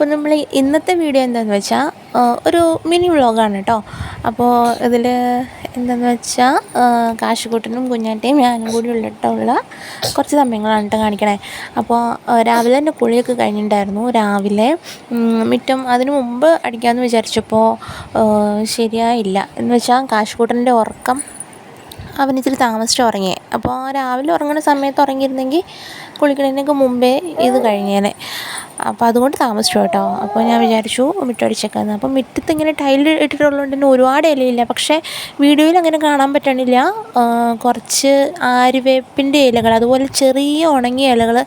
അപ്പോൾ നമ്മൾ ഇന്നത്തെ വീഡിയോ എന്താണെന്ന് വെച്ചാൽ ഒരു മിനി വ്ളോഗാണ് കേട്ടോ. അപ്പോൾ ഇതിൽ എന്താണെന്ന് വെച്ചാൽ കാശുകൂട്ടനും കുഞ്ഞാറ്റയും ഞാനും കൂടി ഉള്ള കുറച്ച് സമയങ്ങളാണ് കേട്ടോ കാണിക്കണേ. അപ്പോൾ രാവിലെ തന്നെ കുളിയൊക്കെ കഴിഞ്ഞിട്ടുണ്ടായിരുന്നു. രാവിലെ മുറ്റം അതിന് മുമ്പ് അടിക്കാമെന്ന് വിചാരിച്ചപ്പോൾ ശരിയായില്ല. എന്ന് വെച്ചാൽ കാശുകൂട്ടൻ്റെ ഉറക്കം അവനിത്തിരി താമസിച്ച് ഉറങ്ങി. അപ്പോൾ രാവിലെ ഉറങ്ങുന്ന സമയത്ത് ഉറങ്ങിയിരുന്നെങ്കിൽ കുളിക്കണതിനൊക്കെ മുമ്പേ ഇത് കഴിഞ്ഞേനെ. അപ്പോൾ അതുകൊണ്ട് താമസിച്ചു കേട്ടോ. അപ്പോൾ ഞാൻ വിചാരിച്ചു മുറ്റടിച്ചേക്കാന്ന്. അപ്പോൾ മുറ്റത്ത് ഇങ്ങനെ ടൈൽ ഇട്ടിട്ടുള്ളതുകൊണ്ട് തന്നെ ഒരുപാട് ഇലയില്ല. പക്ഷേ വീഡിയോയിൽ അങ്ങനെ കാണാൻ പറ്റണില്ല. കുറച്ച് ആര്യവേപ്പിൻ്റെ ഇലകൾ, അതുപോലെ ചെറിയ ഉണങ്ങിയ ഇലകൾ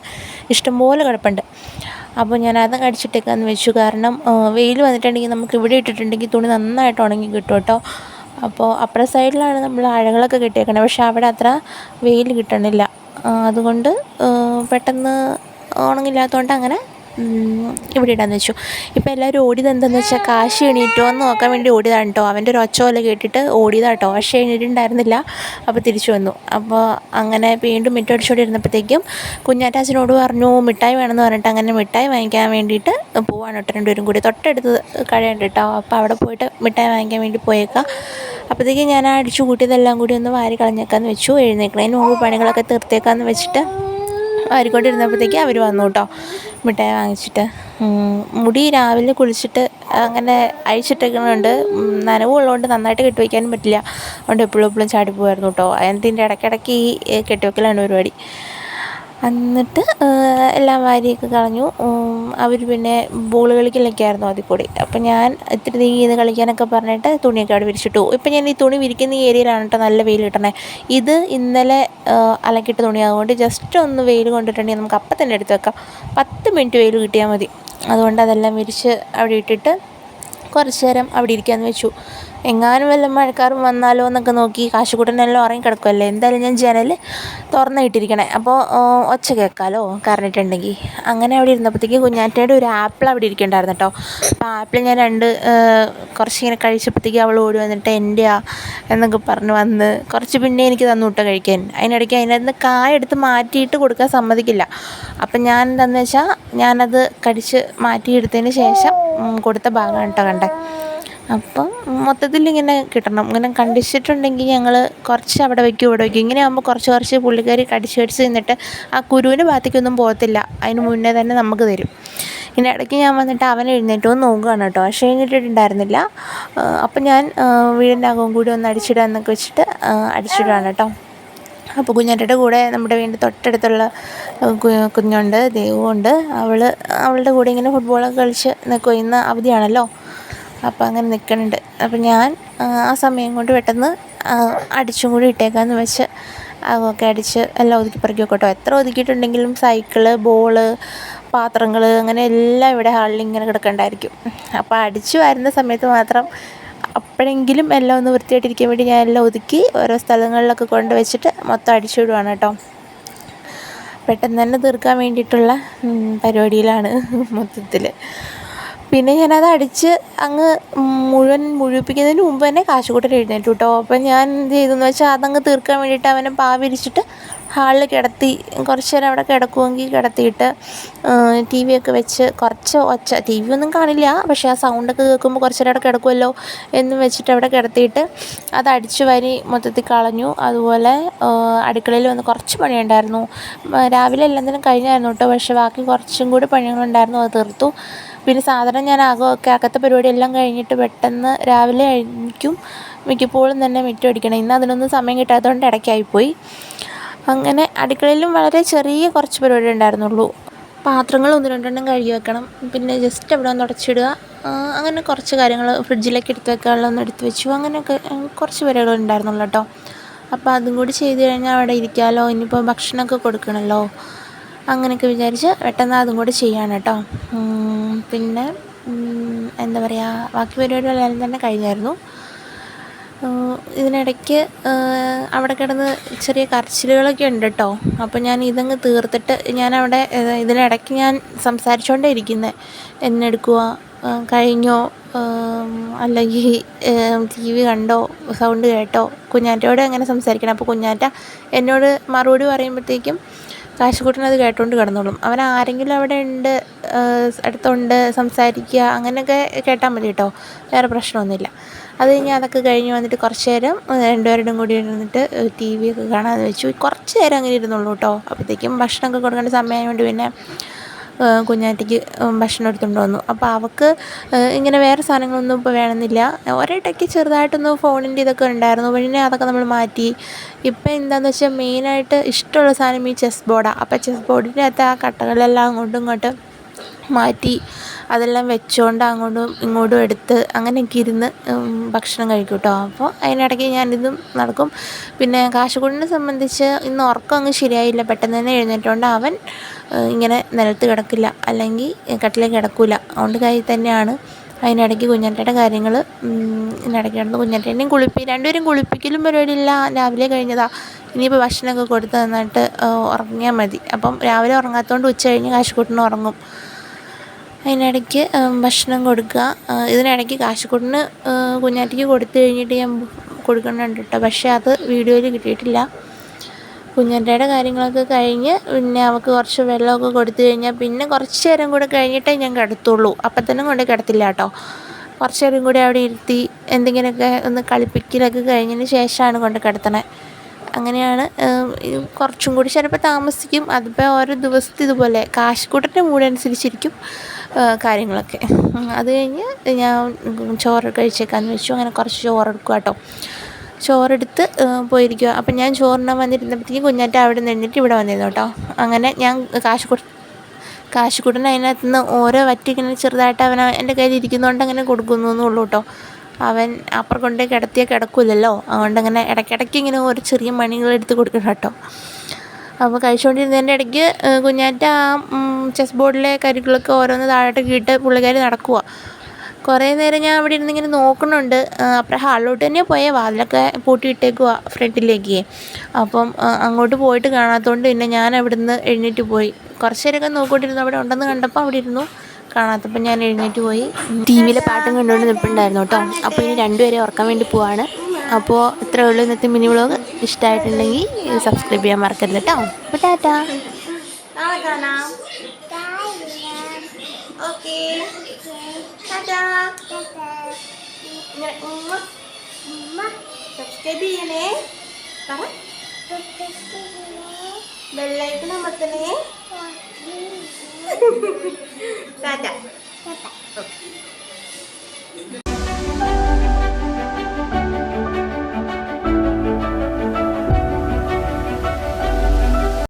ഇഷ്ടംപോലെ കിടപ്പുണ്ട്. അപ്പോൾ ഞാനത് കടിച്ചിട്ടേക്കാന്ന് വെച്ചു. കാരണം വെയിൽ വന്നിട്ടുണ്ടെങ്കിൽ നമുക്ക് ഇവിടെ ഇട്ടിട്ടുണ്ടെങ്കിൽ തുണി നന്നായിട്ട് ഉണങ്ങി കിട്ടും കേട്ടോ. അപ്പോൾ അപ്പുറ സൈഡിലാണ് നമ്മൾ അഴകളൊക്കെ കെട്ടിയേക്കണത്. പക്ഷേ അവിടെ അത്ര വെയിൽ കിട്ടണില്ല. അതുകൊണ്ട് പെട്ടെന്ന് ഉണങ്ങില്ലാത്തതുകൊണ്ട് അങ്ങനെ ഇവിടെ ഇടാന്ന് വെച്ചു. ഇപ്പോൾ എല്ലാവരും ഓടിയത് എന്താണെന്ന് വെച്ചാൽ കാശി എണീറ്റോ എന്ന് നോക്കാൻ വേണ്ടി ഓടിയതാണ് കേട്ടോ. അവൻ്റെ ഒരു ഒച്ച പോലെ കേട്ടിട്ട് ഓടിയതാണ് കേട്ടോ. പക്ഷേ എണീറ്റുണ്ടായിരുന്നില്ല. അപ്പോൾ തിരിച്ചു വന്നു. അപ്പോൾ അങ്ങനെ വീണ്ടും മിറ്റടിച്ചോടി ഇരുന്നപ്പോഴത്തേക്കും കുഞ്ഞാറ്റാച്ചനോട് പറഞ്ഞു മിഠായി വേണമെന്ന് പറഞ്ഞിട്ട് അങ്ങനെ മിഠായി വാങ്ങിക്കാൻ വേണ്ടിയിട്ട് പോവാണ് കേട്ടോ. രണ്ടുപേരും കൂടി തൊട്ടടുത്ത് കടയുണ്ട് കേട്ടോ. അപ്പോൾ അവിടെ പോയിട്ട് മിഠായി വാങ്ങിക്കാൻ വേണ്ടി പോയേക്കാം. അപ്പോഴത്തേക്കും ഞാൻ അടിച്ചു കൂട്ടിയതെല്ലാം കൂടി ഒന്ന് വാരി കളഞ്ഞേക്കാന്ന് വെച്ചു. എഴുന്നേക്കണതിന് മുമ്പ് പണികളൊക്കെ തീർത്തേക്കാന്ന് വെച്ചിട്ട് വാരിക്കൊണ്ടിരുന്നപ്പോഴത്തേക്ക് അവർ വന്നു കേട്ടോ മിഠായി വാങ്ങിച്ചിട്ട്. മുടി രാവിലെ കുളിച്ചിട്ട് അങ്ങനെ അഴിച്ചിട്ടേക്കുന്നുണ്ട്. നനവുള്ളതുകൊണ്ട് നന്നായിട്ട് കെട്ടിവയ്ക്കാനും പറ്റില്ല. അതുകൊണ്ട് എപ്പോഴും ചാടിപ്പോവായിരുന്നു കേട്ടോ. അതിൻ്റെ ഇടയ്ക്കിടയ്ക്ക് ഈ കെട്ടിവയ്ക്കലാണ് പരിപാടി. എന്നിട്ട് എല്ലാം വാരിയൊക്കെ കളഞ്ഞു. അവർ പിന്നെ ബോൾ കളിക്കലൊക്കെ ആയിരുന്നു അതിൽ കൂടി. അപ്പം ഞാൻ ഇത്തിരി നീങ്ങി കളിക്കാനൊക്കെ പറഞ്ഞിട്ട് തുണിയൊക്കെ അവിടെ വിരിച്ചിട്ടു. ഇപ്പം ഞാൻ ഈ തുണി വിരിക്കുന്ന ഈ ഏരിയയിലാണ് കേട്ടോ നല്ല വെയിൽ കിട്ടണേ. ഇത് ഇന്നലെ അലക്കിയിട്ട് തുണിയാകുകൊണ്ട് ജസ്റ്റ് ഒന്ന് വെയിൽ കൊണ്ടിട്ടുണ്ടെങ്കിൽ നമുക്ക് അപ്പം തന്നെ എടുത്ത് വെക്കാം. 10 മിനിറ്റ് വെയിൽ കിട്ടിയാൽ മതി. അതുകൊണ്ട് അതെല്ലാം വിരിച്ച് അവിടെ ഇട്ടിട്ട് കുറച്ച് നേരം അവിടെ ഇരിക്കാമെന്ന് വെച്ചു. എങ്ങാനും വല്ല മഴക്കാറും വന്നാലോ എന്നൊക്കെ നോക്കി. കാശുകൂട്ടനെല്ലാം ഉറങ്ങി കിടക്കുമല്ലേ. എന്തായാലും ഞാൻ ജനൽ തുറന്നിട്ടിരിക്കണേ. അപ്പോൾ ഒച്ച കേൾക്കാമല്ലോ കറണ്ടിട്ടുണ്ടെങ്കിൽ. അങ്ങനെ അവിടെ ഇരുന്നപ്പോഴത്തേക്ക് കുഞ്ഞാറ്റയുടെ ഒരു ആപ്പിൾ അവിടെ ഇരിക്കണ്ടായിരുന്നു കേട്ടോ. അപ്പോൾ ആപ്പിൾ ഞാൻ കുറച്ച് ഇങ്ങനെ കഴിച്ചപ്പോഴത്തേക്ക് അവൾ ഓടി വന്നിട്ട് എൻ്റെയാ എന്നൊക്കെ പറഞ്ഞ് വന്ന് കുറച്ച് പിന്നെ എനിക്ക് തന്നു വിട്ടോ കഴിക്കാൻ. അതിനിടയ്ക്ക് അതിനകത്ത് കായ എടുത്ത് മാറ്റിയിട്ട് കൊടുക്കാൻ സമ്മതിക്കില്ല. അപ്പം ഞാൻ എന്താണെന്ന് വെച്ചാൽ ഞാനത് കടിച്ച് മാറ്റിയെടുത്തതിന് ശേഷം കൊടുത്ത ഭാഗമാണ് കേട്ടോ കണ്ടേ. അപ്പം മൊത്തത്തിലിങ്ങനെ കിട്ടണം. ഇങ്ങനെ കണ്ടിച്ചിട്ടുണ്ടെങ്കിൽ ഞങ്ങൾ കുറച്ച് അവിടെ വയ്ക്കും ഇവിടെ വയ്ക്കും. ഇങ്ങനെ ആകുമ്പോൾ കുറച്ച് പുള്ളിക്കാരി കടിച്ച് നിന്നിട്ട് ആ കുരുവിൻ്റെ ഭാഗത്തേക്കൊന്നും പോകത്തില്ല. അതിന് മുന്നേ തന്നെ നമുക്ക് തരും. ഇനി ഇടയ്ക്ക് ഞാൻ വന്നിട്ട് അവൻ എഴുന്നേറ്റോ നോക്കുകയാണ് കേട്ടോ. പക്ഷേ എഴുന്നേറ്റിട്ടുണ്ടായിരുന്നില്ല. അപ്പം ഞാൻ വീടിൻ്റെ അകവും കൂടി ഒന്ന് അടിച്ചിടാമെന്നൊക്കെ വെച്ചിട്ട് അടിച്ചിടുകയാണ് കേട്ടോ. അപ്പോൾ കുഞ്ഞാറ്റയുടെ കൂടെ നമ്മുടെ വീടിൻ്റെ തൊട്ടടുത്തുള്ള കുഞ്ഞുണ്ട്, ദേവുണ്ട്. അവളുടെ കൂടെ ഇങ്ങനെ ഫുട്ബോളൊക്കെ കളിച്ച് നിൽക്കും. ഇന്ന് അവധിയാണല്ലോ. അപ്പോൾ അങ്ങനെ നിൽക്കുന്നുണ്ട്. അപ്പോൾ ഞാൻ ആ സമയം കൊണ്ട് പെട്ടെന്ന് അടിച്ചും കൂടി ഇട്ടേക്കാമെന്ന് വെച്ച് അതൊക്കെ അടിച്ച് എല്ലാം ഒതുക്കി പറക്കി വെക്കട്ടോ. എത്ര ഒതുക്കിയിട്ടുണ്ടെങ്കിലും സൈക്കിള്, ബോള്, പാത്രങ്ങൾ അങ്ങനെ എല്ലാം ഇവിടെ ഹാളിൽ ഇങ്ങനെ കിടക്കണ്ടായിരിക്കും. അപ്പോൾ അടിച്ചു വരുന്ന സമയത്ത് മാത്രം അപ്പോഴെങ്കിലും എല്ലാം ഒന്ന് വൃത്തിയായിട്ടിരിക്കാൻ വേണ്ടി ഞാൻ എല്ലാം ഒതുക്കി ഓരോ സ്ഥലങ്ങളിലൊക്കെ കൊണ്ട് വെച്ചിട്ട് മൊത്തം അടിച്ചു വിടുവാണ് കേട്ടോ. പെട്ടെന്ന് തന്നെ തീർക്കാൻ വേണ്ടിയിട്ടുള്ള പരിപാടിയിലാണ് മൊത്തത്തിൽ. പിന്നെ ഞാനത് അടിച്ച് അങ്ങ് മുഴുവിപ്പിക്കുന്നതിന് മുമ്പ് തന്നെ കാശുകൂട്ടൽ എഴുന്നേറ്റു കേട്ടോ. അപ്പം ഞാൻ എന്ത് ചെയ്തെന്ന് വെച്ചാൽ അതങ്ങ് തീർക്കാൻ വേണ്ടിയിട്ട് അവനെ വിരിച്ചിട്ട് ഹാളിൽ കിടത്തി കുറച്ച് നേരം അവിടെ കിടക്കുമെങ്കിൽ കിടത്തിയിട്ട് ടി വി ഒക്കെ വെച്ച് കുറച്ച് ഒച്ച, ടി വി ഒന്നും കാണില്ല, പക്ഷേ ആ സൗണ്ടൊക്കെ കേൾക്കുമ്പോൾ കുറച്ച് നേരം അവിടെ കിടക്കുമല്ലോ എന്ന് വെച്ചിട്ട് അവിടെ കിടത്തിയിട്ട് അത് അടിച്ചു വാരി മൊത്തത്തിൽ കളഞ്ഞു. അതുപോലെ അടുക്കളയിൽ വന്ന് കുറച്ച് പണിയുണ്ടായിരുന്നു. രാവിലെ എല്ലാത്തിനും കഴിഞ്ഞായിരുന്നു കേട്ടോ. പക്ഷേ ബാക്കി കുറച്ചും കൂടി പണികളുണ്ടായിരുന്നു. അത് തീർത്തു. പിന്നെ സാധാരണ ഞാൻ അകത്തെ പരിപാടിയെല്ലാം കഴിഞ്ഞിട്ട് പെട്ടെന്ന് രാവിലെ ആയിരിക്കും മിക്കപ്പോഴും തന്നെ മുറ്റം അടിക്കണം. ഇന്ന് അതിനൊന്നും സമയം കിട്ടാത്തതുകൊണ്ട് ഇടയ്ക്കായിപ്പോയി. അങ്ങനെ അടുക്കളയിലും വളരെ ചെറിയ കുറച്ച് പരിപാടി ഉണ്ടായിരുന്നുള്ളൂ. പാത്രങ്ങൾ 1-2 കഴുകി വെക്കണം. പിന്നെ ജസ്റ്റ് അവിടെ ഒന്ന് തുടച്ചിടുക. അങ്ങനെ കുറച്ച് കാര്യങ്ങൾ ഫ്രിഡ്ജിലേക്ക് എടുത്ത് വെക്കാനുള്ളതൊന്ന് എടുത്ത് വെച്ചു. അങ്ങനെയൊക്കെ കുറച്ച് പരിപാടികൾ ഉണ്ടായിരുന്നുള്ളൂ കേട്ടോ. അപ്പോൾ അതും കൂടി ചെയ്ത് കഴിഞ്ഞാൽ അവിടെ ഇരിക്കാമല്ലോ. ഇനിയിപ്പോൾ ഭക്ഷണമൊക്കെ കൊടുക്കണമല്ലോ. അങ്ങനെയൊക്കെ വിചാരിച്ച് പെട്ടെന്ന് അതും കൂടി ചെയ്യാണ് കേട്ടോ. പിന്നെ എന്താ പറയുക, ബാക്കി പരിപാടികളെല്ലാം തന്നെ കഴിഞ്ഞായിരുന്നു. ഇതിനിടയ്ക്ക് അവിടെ കിടന്ന് ചെറിയ കരച്ചിലുകളൊക്കെ ഉണ്ട് കേട്ടോ. അപ്പോൾ ഞാൻ ഇതങ്ങ് തീർത്തിട്ട് ഞാനവിടെ ഇതിനിടയ്ക്ക് ഞാൻ സംസാരിച്ചുകൊണ്ടേ ഇരിക്കുന്നത്. എന്നെടുക്കുക, കഴിഞ്ഞോ, അല്ലെങ്കിൽ ടി വി കണ്ടോ, സൗണ്ട് കേട്ടോ, കുഞ്ഞാറ്റയോട് അങ്ങനെ സംസാരിക്കണം. അപ്പോൾ കുഞ്ഞാറ്റ എന്നോട് മറുപടി പറയുമ്പോഴത്തേക്കും കാശിക്കുട്ടനത് കേട്ടുകൊണ്ട് കിടന്നോളും. അവൻ ആരെങ്കിലും അവിടെ ഉണ്ട്, അടുത്തുണ്ട്, സംസാരിക്കുക അങ്ങനെയൊക്കെ കേട്ടാൽ മതി കേട്ടോ, വേറെ പ്രശ്നമൊന്നുമില്ല. അത് കഴിഞ്ഞ് അതൊക്കെ കഴിഞ്ഞ് വന്നിട്ട് കുറച്ച് നേരം രണ്ടുപേരുടെയും കൂടി ഇരുന്നിട്ട് ടി വി ഒക്കെ കാണാമെന്ന് വെച്ചു. കുറച്ച് നേരം അങ്ങനെ ഇരുന്നുള്ളൂ കേട്ടോ. അപ്പോഴത്തേക്കും ഭക്ഷണമൊക്കെ കൊടുക്കേണ്ട സമയമായതുകൊണ്ട് പിന്നെ കുഞ്ഞാറ്റയ്ക്ക് ഭക്ഷണം എടുത്തുകൊണ്ട് വന്നു. അപ്പോൾ അവൾക്ക് ഇങ്ങനെ വേറെ സാധനങ്ങളൊന്നും ഇപ്പോൾ വേണമെന്നില്ല. ഒരിടയ്ക്ക് ചെറുതായിട്ടൊന്ന് ഫോണിൻ്റെ ഇതൊക്കെ ഉണ്ടായിരുന്നു, പിന്നെ അതൊക്കെ നമ്മൾ മാറ്റി. ഇപ്പം എന്താണെന്ന് വെച്ചാൽ മെയിനായിട്ട് ഇഷ്ടമുള്ള സാധനം ഈ ചെസ് ബോർഡാണ്. അപ്പോൾ ചെസ് ബോർഡിൻ്റെ അകത്ത് ആ കട്ടകളെല്ലാം അങ്ങോട്ടും ഇങ്ങോട്ടും മാറ്റി അതെല്ലാം വെച്ചുകൊണ്ട് അങ്ങോട്ടും ഇങ്ങോട്ടും എടുത്ത് അങ്ങനെയൊക്കെ ഇരുന്ന് ഭക്ഷണം കഴിക്കും കേട്ടോ. അപ്പോൾ അതിനിടയ്ക്ക് ഞാനിതും നടക്കും. പിന്നെ കാശുകൂടിനെ സംബന്ധിച്ച് ഇന്ന് ഉറക്കം അങ്ങ് ശരിയായില്ല. പെട്ടെന്ന് തന്നെ എഴുന്നേറ്റുകൊണ്ട് അവൻ ഇങ്ങനെ നിലത്ത് കിടക്കില്ല, അല്ലെങ്കിൽ കട്ടിലേക്ക് കിടക്കില്ല. അതുകൊണ്ട് കയ്യിൽ തന്നെയാണ്. അതിനിടയ്ക്ക് കുഞ്ഞാറ്റയുടെ കാര്യങ്ങൾ ഇതിനിടയ്ക്ക് കിടന്ന് കുഞ്ഞാറ്റേനെയും രണ്ടുപേരും കുളിപ്പിക്കലും പരിപാടിയില്ല. രാവിലെ കഴിഞ്ഞതാണ്. ഇനിയിപ്പോൾ ഭക്ഷണമൊക്കെ കൊടുത്ത് നന്നായിട്ട് ഉറങ്ങിയാൽ മതി. അപ്പം രാവിലെ ഉറങ്ങാത്തതുകൊണ്ട് ഉച്ച കഴിഞ്ഞ് കാശുകൂട്ടിന് ഉറങ്ങും. അതിനിടയ്ക്ക് ഭക്ഷണം കൊടുക്കുക. ഇതിനിടയ്ക്ക് കാശിക്കുട്ടന് കുഞ്ഞാറ്റയ്ക്ക് കൊടുത്തു കഴിഞ്ഞിട്ട് ഞാൻ കൊടുക്കുന്നുണ്ട് കേട്ടോ, പക്ഷേ അത് വീഡിയോയിൽ കിട്ടിയിട്ടില്ല. കുഞ്ഞാറ്റയുടെ കാര്യങ്ങളൊക്കെ കഴിഞ്ഞ് പിന്നെ അവൾക്ക് കുറച്ച് വെള്ളമൊക്കെ കൊടുത്തു കഴിഞ്ഞാൽ പിന്നെ കുറച്ച് നേരം കൂടെ കഴിഞ്ഞിട്ടേ ഞാൻ കിടത്തുള്ളൂ. അപ്പം തന്നെ കൊണ്ട് കിടത്തില്ല കേട്ടോ. കുറച്ച് നേരം കൂടി അവിടെ ഇരുത്തി എന്തെങ്കിലുമൊക്കെ ഒന്ന് കളിപ്പിക്കലൊക്കെ കഴിഞ്ഞതിന് ശേഷമാണ് കൊണ്ട് കിടത്തണേ. അങ്ങനെയാണ്. കുറച്ചും കൂടി ചിലപ്പോൾ താമസിക്കും. അതിപ്പോൾ ഓരോ ദിവസത്തെ ഇതുപോലെ കാശിക്കൂട്ടൻ്റെ മൂടനുസരിച്ചിരിക്കും കാര്യങ്ങളൊക്കെ. അത് കഴിഞ്ഞ് ഞാൻ ചോറ് കഴിച്ചേക്കാമെന്ന് വെച്ചു. അങ്ങനെ കുറച്ച് ചോറെടുക്കുക കേട്ടോ. ചോറെടുത്ത് പോയിരിക്കുക. അപ്പം ഞാൻ ചോറിനാൻ വന്നിരുന്നപ്പോഴത്തേക്കും കുഞ്ഞാറ്റ അവിടെ നിന്നിട്ട് ഇവിടെ വന്നിരുന്നു കേട്ടോ. അങ്ങനെ ഞാൻ കാശിക്കൂട്ടൻ അതിനകത്ത് നിന്ന് ഓരോ വറ്റിങ്ങനെ ചെറുതായിട്ട് അവൻ എൻ്റെ കയ്യിൽ ഇരിക്കുന്നതുകൊണ്ട് അങ്ങനെ കൊടുക്കുന്നു എന്നുള്ളൂ കേട്ടോ. അവൻ അപ്പുറം കൊണ്ട് കിടത്തിയാൽ കിടക്കില്ലല്ലോ, അതുകൊണ്ട് അങ്ങനെ ഇടയ്ക്കിടയ്ക്ക് ഇങ്ങനെ ഓരോ ചെറിയ മണികളെടുത്ത് കൊടുക്കണം കേട്ടോ. അപ്പോൾ കഴിച്ചുകൊണ്ടിരുന്നതിൻ്റെ ഇടയ്ക്ക് കുഞ്ഞാറ്റ ആ ചെസ് ബോർഡിലെ കരികളൊക്കെ ഓരോന്ന് താഴോട്ടൊക്കെ ഇട്ട് പുള്ളിക്കാരി നടക്കുക. കുറേ നേരം ഞാൻ അവിടെ ഇരുന്ന് ഇങ്ങനെ നോക്കണുണ്ട്. അപ്പുറം ഹാളിലോട്ട് തന്നെ പോയ വാതിലൊക്കെ പൂട്ടിയിട്ടേക്കുക ഫ്രണ്ടിലേക്ക്. അപ്പം അങ്ങോട്ട് പോയിട്ട് കാണാത്തതുകൊണ്ട് പിന്നെ ഞാൻ അവിടെ നിന്ന് എഴുന്നേറ്റ് പോയി. കുറച്ച് നേരമൊക്കെ നോക്കിക്കൊണ്ടിരുന്നു. അവിടെ ഉണ്ടെന്ന് കണ്ടപ്പോൾ അവിടെ ഇരുന്നു, കാണാത്തപ്പോൾ ഞാൻ എഴുന്നേറ്റ് പോയി. ടി വിയിലെ പാട്ടും കണ്ടുകൊണ്ട് നിൽപ്പുണ്ടായിരുന്നു കേട്ടോ. അപ്പോൾ ഇനി രണ്ടുപേരെ ഉറക്കാൻ വേണ്ടി പോവാണ്. അപ്പോൾ ഇത്രയേ ഉള്ളൂ ഇന്നത്തെ മിനി വ്ളോഗ്. ഇഷ്ടമായിട്ടുണ്ടെങ്കിൽ സബ്സ്ക്രൈബ് ചെയ്യാൻ മറക്കരുത് കേട്ടോ. അപ്പോൾ ടാറ്റാ. സബ്സ്ക്രൈബ് ചെയ്യണേ, ബെല്ലൈക്കൺ അമർത്തണേ. ടാറ്റ.